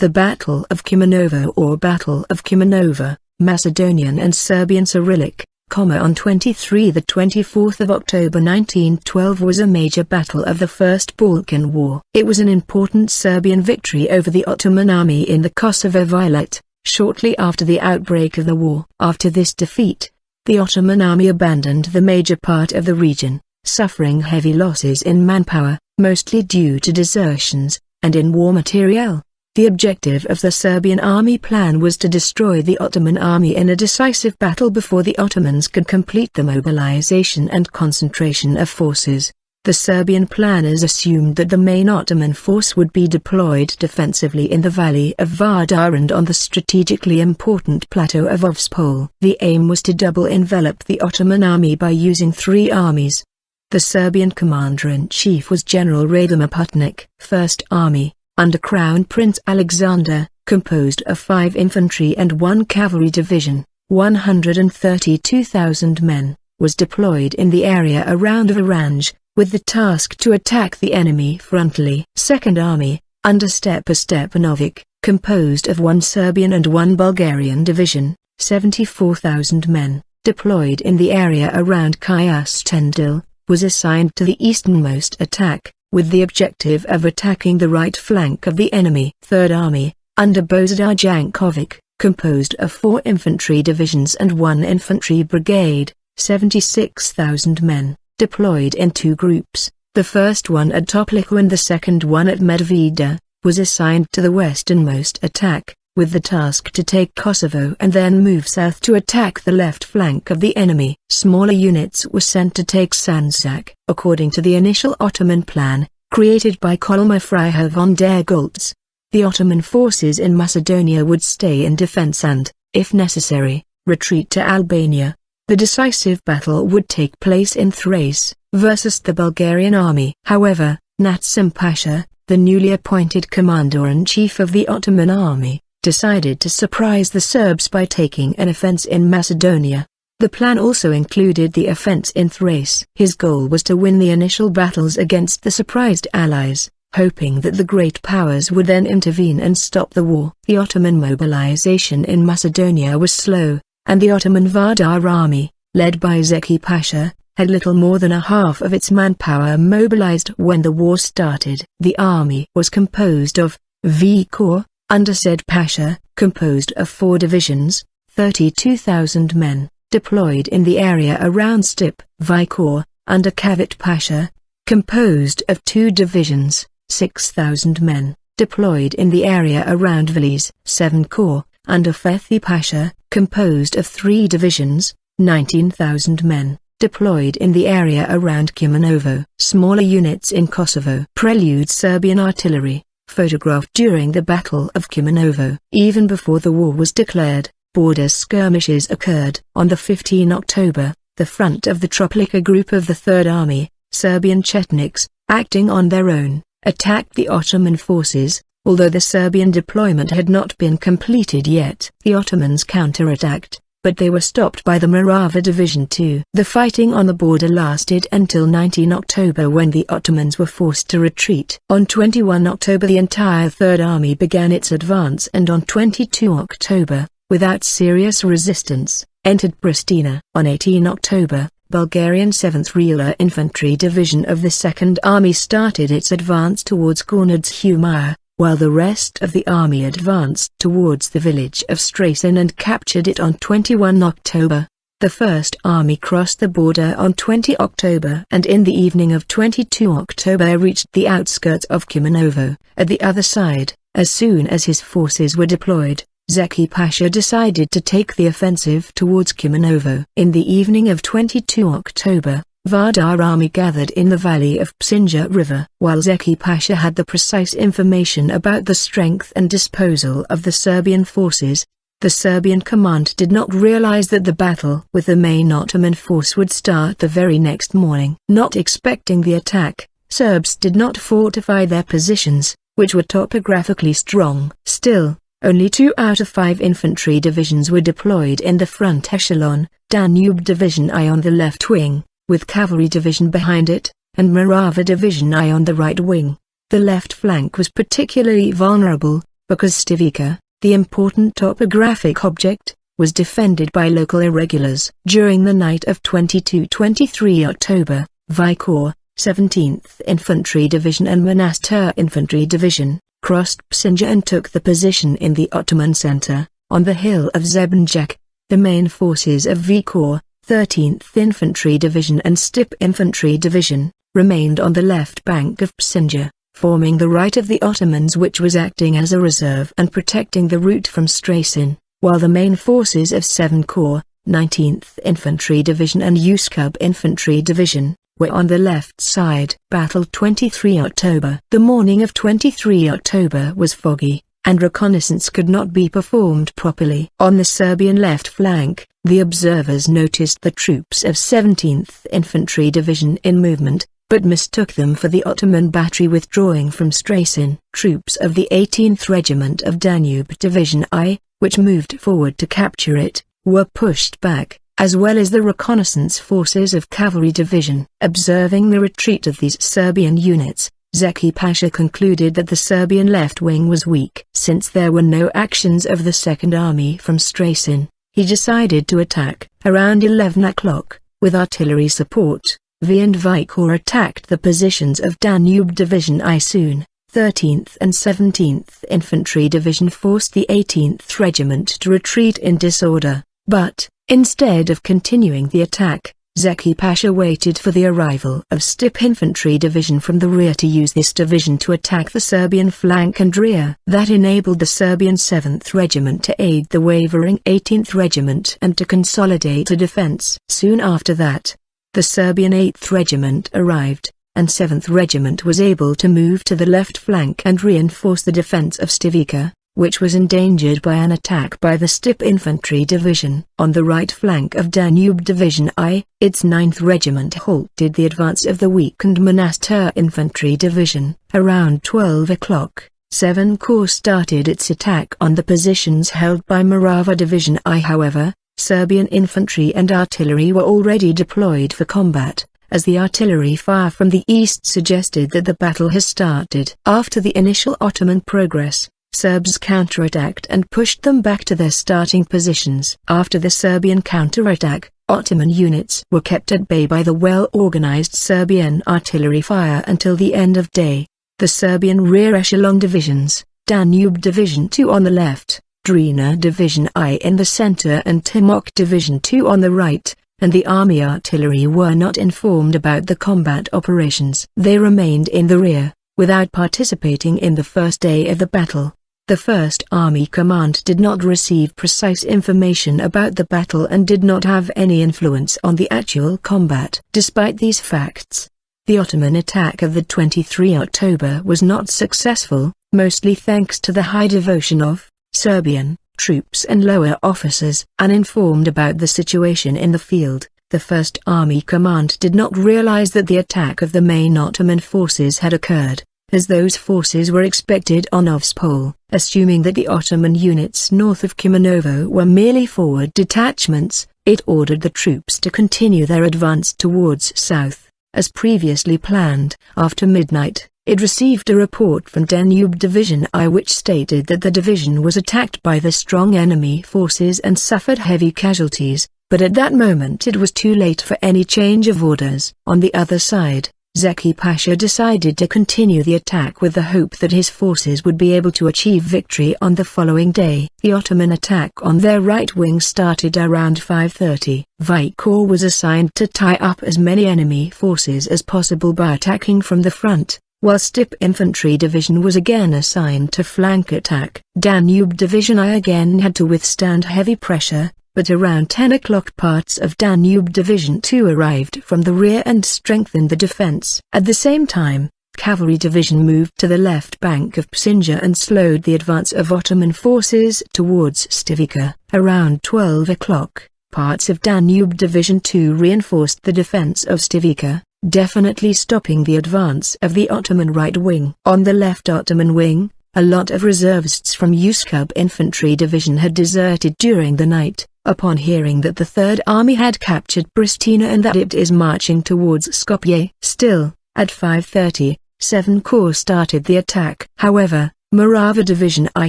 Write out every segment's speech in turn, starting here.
The Battle of Kumanovo or Battle of Kumanova, Macedonian and Serbian Cyrillic, on 24th of October 1912 was a major battle of the First Balkan War. It was an important Serbian victory over the Ottoman army in the Kosovo Vilayet, shortly after the outbreak of the war. After this defeat, the Ottoman army abandoned the major part of the region, suffering heavy losses in manpower, mostly due to desertions, and in war materiel. The objective of the Serbian army plan was to destroy the Ottoman army in a decisive battle before the Ottomans could complete the mobilization and concentration of forces. The Serbian planners assumed that the main Ottoman force would be deployed defensively in the valley of Vardar and on the strategically important plateau of Ovče Pole. The aim was to double envelop the Ottoman army by using 3 armies. The Serbian commander-in-chief was General Radimir Putnik. First Army, under Crown Prince Alexander, composed of 5 infantry and 1 cavalry division, 132,000 men, was deployed in the area around Varanj, with the task to attack the enemy frontally. Second Army, under Stepa Stepanovic, composed of 1 Serbian and 1 Bulgarian division, 74,000 men, deployed in the area around Kayustendil, was assigned to the easternmost attack, with the objective of attacking the right flank of the enemy. Third Army, under Božidar Jankovic, composed of 4 infantry divisions and 1 infantry brigade, 76,000 men, deployed in 2 groups, the first one at Toplica and the second one at Medveda, was assigned to the westernmost attack, with the task to take Kosovo and then move south to attack the left flank of the enemy. Smaller units were sent to take Sandžak. According to the initial Ottoman plan, created by Kolmar Freiherr von der Goltz, the Ottoman forces in Macedonia would stay in defense and, if necessary, retreat to Albania. The decisive battle would take place in Thrace, versus the Bulgarian army. However, Natsim Pasha, the newly appointed commander-in-chief of the Ottoman army, decided to surprise the Serbs by taking an offense in Macedonia. The plan also included the offense in Thrace. His goal was to win the initial battles against the surprised allies, hoping that the great powers would then intervene and stop the war. The Ottoman mobilization in Macedonia was slow, and the Ottoman Vardar army, led by Zeki Pasha, had little more than a half of its manpower mobilized when the war started. The army was composed of V Corps, under Said Pasha, composed of 4 divisions, 32,000 men, deployed in the area around Stip. V Corps, under Kavit Pasha, composed of 2 divisions, 6,000 men, deployed in the area around Veles. 7 Corps, under Fethi Pasha, composed of 3 divisions, 19,000 men, deployed in the area around Kumanovo. Smaller units in Kosovo. Prelude Serbian artillery, photographed during the Battle of Kumanovo. Even before the war was declared, border skirmishes occurred. On 15 October, the front of the Toplica group of the Third Army, Serbian Chetniks, acting on their own, attacked the Ottoman forces. Although the Serbian deployment had not been completed yet, the Ottomans counterattacked, but they were stopped by the Morava Division II. The fighting on the border lasted until 19 October when the Ottomans were forced to retreat. On 21 October the entire Third Army began its advance and on 22 October, without serious resistance, entered Pristina. On 18 October, Bulgarian 7th Regular Infantry Division of the Second Army started its advance towards Kornadz-Humaya, while the rest of the army advanced towards the village of Strasan and captured it on 21 October. The First Army crossed the border on 20 October and in the evening of 22 October reached the outskirts of Kumanovo. At the other side, as soon as his forces were deployed, Zeki Pasha decided to take the offensive towards Kumanovo. In the evening of 22 October, Vardar army gathered in the valley of Psinja River. While Zeki Pasha had the precise information about the strength and disposal of the Serbian forces, the Serbian command did not realize that the battle with the main Ottoman force would start the very next morning. Not expecting the attack, Serbs did not fortify their positions, which were topographically strong. Still, only 2 out of 5 infantry divisions were deployed in the front echelon, Danube Division I on the left wing, with Cavalry Division behind it, and Morava Division I on the right wing. The left flank was particularly vulnerable, because Stivica, the important topographic object, was defended by local irregulars. During the night of 22-23 October, V Corps, 17th Infantry Division and Monastir Infantry Division, crossed Psinja and took the position in the Ottoman center, on the hill of Zebenjak. The main forces of V Corps, 13th Infantry Division and Stip Infantry Division, remained on the left bank of Psinja, forming the right of the Ottomans, which was acting as a reserve and protecting the route from Stracin, while the main forces of 7 Corps, 19th Infantry Division and Uskub Infantry Division, were on the left side. Battle 23 October. The morning of 23 October was foggy, and reconnaissance could not be performed properly. On the Serbian left flank, the observers noticed the troops of 17th Infantry Division in movement, but mistook them for the Ottoman battery withdrawing from Stracin. Troops of the 18th Regiment of Danube Division I, which moved forward to capture it, were pushed back, as well as the reconnaissance forces of Cavalry Division. Observing the retreat of these Serbian units, Zeki Pasha concluded that the Serbian left wing was weak. Since there were no actions of the Second Army from Stracin, he decided to attack. Around 11 o'clock, with artillery support, V and V Corps attacked the positions of Danube Division I. Soon, 13th and 17th Infantry Division forced the 18th Regiment to retreat in disorder, but, instead of continuing the attack, Zeki Pasha waited for the arrival of Stip Infantry Division from the rear to use this division to attack the Serbian flank and rear. That enabled the Serbian 7th Regiment to aid the wavering 18th Regiment and to consolidate a defense. Soon after that, the Serbian 8th Regiment arrived, and 7th Regiment was able to move to the left flank and reinforce the defense of Stivica, which was endangered by an attack by the Stip Infantry Division. On the right flank of Danube Division I, its 9th Regiment halted the advance of the weakened Monastir Infantry Division. Around 12 o'clock, 7 Corps started its attack on the positions held by Morava Division I. However, Serbian infantry and artillery were already deployed for combat, as the artillery fire from the east suggested that the battle has started. After the initial Ottoman progress, Serbs counterattacked and pushed them back to their starting positions. After the Serbian counterattack, Ottoman units were kept at bay by the well-organized Serbian artillery fire until the end of day. The Serbian rear echelon divisions, Danube Division II on the left, Drina Division I in the center and Timok Division II on the right, and the army artillery were not informed about the combat operations. They remained in the rear, without participating in the first day of the battle. The First Army Command did not receive precise information about the battle and did not have any influence on the actual combat. Despite these facts, the Ottoman attack of the 23 October was not successful, mostly thanks to the high devotion of Serbian troops and lower officers. Uninformed about the situation in the field, the First Army Command did not realize that the attack of the main Ottoman forces had occurred, as those forces were expected on Ovče Pole. Assuming that the Ottoman units north of Kumanovo were merely forward detachments, it ordered the troops to continue their advance towards south, as previously planned. After midnight, it received a report from Danube Division I which stated that the division was attacked by the strong enemy forces and suffered heavy casualties, but at that moment it was too late for any change of orders. On the other side, Zeki Pasha decided to continue the attack with the hope that his forces would be able to achieve victory on the following day. The Ottoman attack on their right wing started around 5:30. V Corps was assigned to tie up as many enemy forces as possible by attacking from the front, while Stip Infantry Division was again assigned to flank attack. Danube Division I again had to withstand heavy pressure, but around 10 o'clock parts of Danube Division II arrived from the rear and strengthened the defense. At the same time, Cavalry Division moved to the left bank of Psinja and slowed the advance of Ottoman forces towards Stivica. Around 12 o'clock, parts of Danube Division II reinforced the defense of Stivica, definitely stopping the advance of the Ottoman right wing. On the left Ottoman wing, a lot of reservists from Uskub Infantry Division had deserted during the night, upon hearing that the Third Army had captured Pristina and that it is marching towards Skopje. Still, at 5:30, 7 Corps started the attack. However, Morava Division I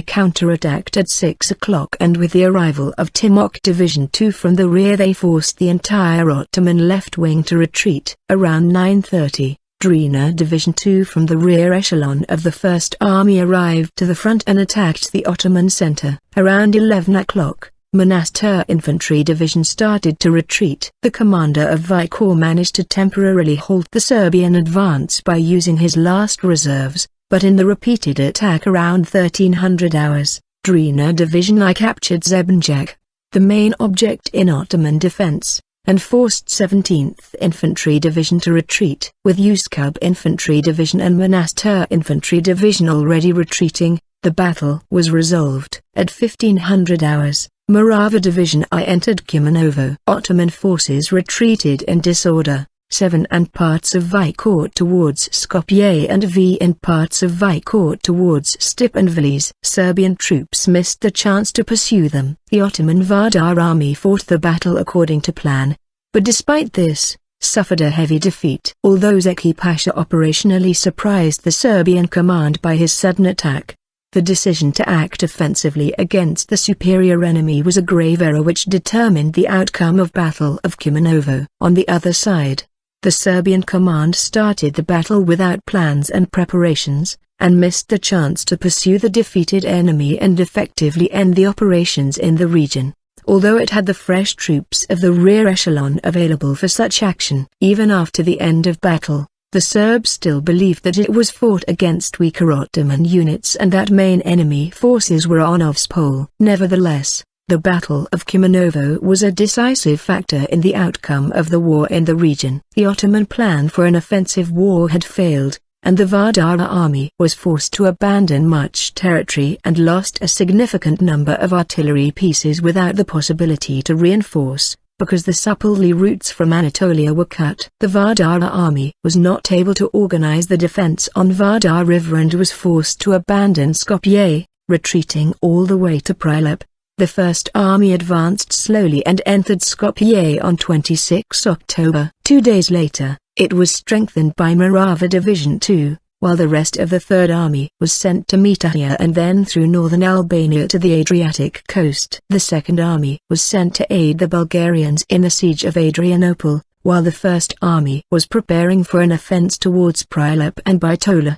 counterattacked at 6 o'clock, and with the arrival of Timok Division II from the rear they forced the entire Ottoman left wing to retreat. Around 9:30, Drina Division II from the rear echelon of the First Army arrived to the front and attacked the Ottoman center. Around 11 o'clock, Monastir Infantry Division started to retreat. The commander of Vardar managed to temporarily halt the Serbian advance by using his last reserves, but in the repeated attack around 1300 hours, Drina Division I captured Zebenjak, the main object in Ottoman defense, and forced 17th Infantry Division to retreat. With Uskub Infantry Division and Monastir Infantry Division already retreating, the battle was resolved. At 1500 hours, Morava Division I entered Kumanovo. Ottoman forces retreated in disorder, 7 and parts of Vardar towards Skopje and V and parts of Vardar towards Stip and Vilis. Serbian troops missed the chance to pursue them. The Ottoman Vardar army fought the battle according to plan, but despite this, suffered a heavy defeat. Although Zeki Pasha operationally surprised the Serbian command by his sudden attack, the decision to act offensively against the superior enemy was a grave error which determined the outcome of Battle of Kumanovo. On the other side, the Serbian command started the battle without plans and preparations, and missed the chance to pursue the defeated enemy and effectively end the operations in the region, although it had the fresh troops of the rear echelon available for such action. Even after the end of battle, the Serbs still believed that it was fought against weaker Ottoman units and that main enemy forces were on Ovče Pole. Nevertheless, the Battle of Kumanovo was a decisive factor in the outcome of the war in the region. The Ottoman plan for an offensive war had failed, and the Vardar army was forced to abandon much territory and lost a significant number of artillery pieces without the possibility to reinforce, because the Supplely routes from Anatolia were cut. The Vardar army was not able to organize the defense on Vardar River and was forced to abandon Skopje, retreating all the way to Prilep. The First Army advanced slowly and entered Skopje on 26 October. 2 days later, it was strengthened by Morava Division II, while the rest of the Third Army was sent to Mitrovica and then through northern Albania to the Adriatic coast. The Second Army was sent to aid the Bulgarians in the siege of Adrianople, while the First Army was preparing for an offense towards Prilep and Bitola.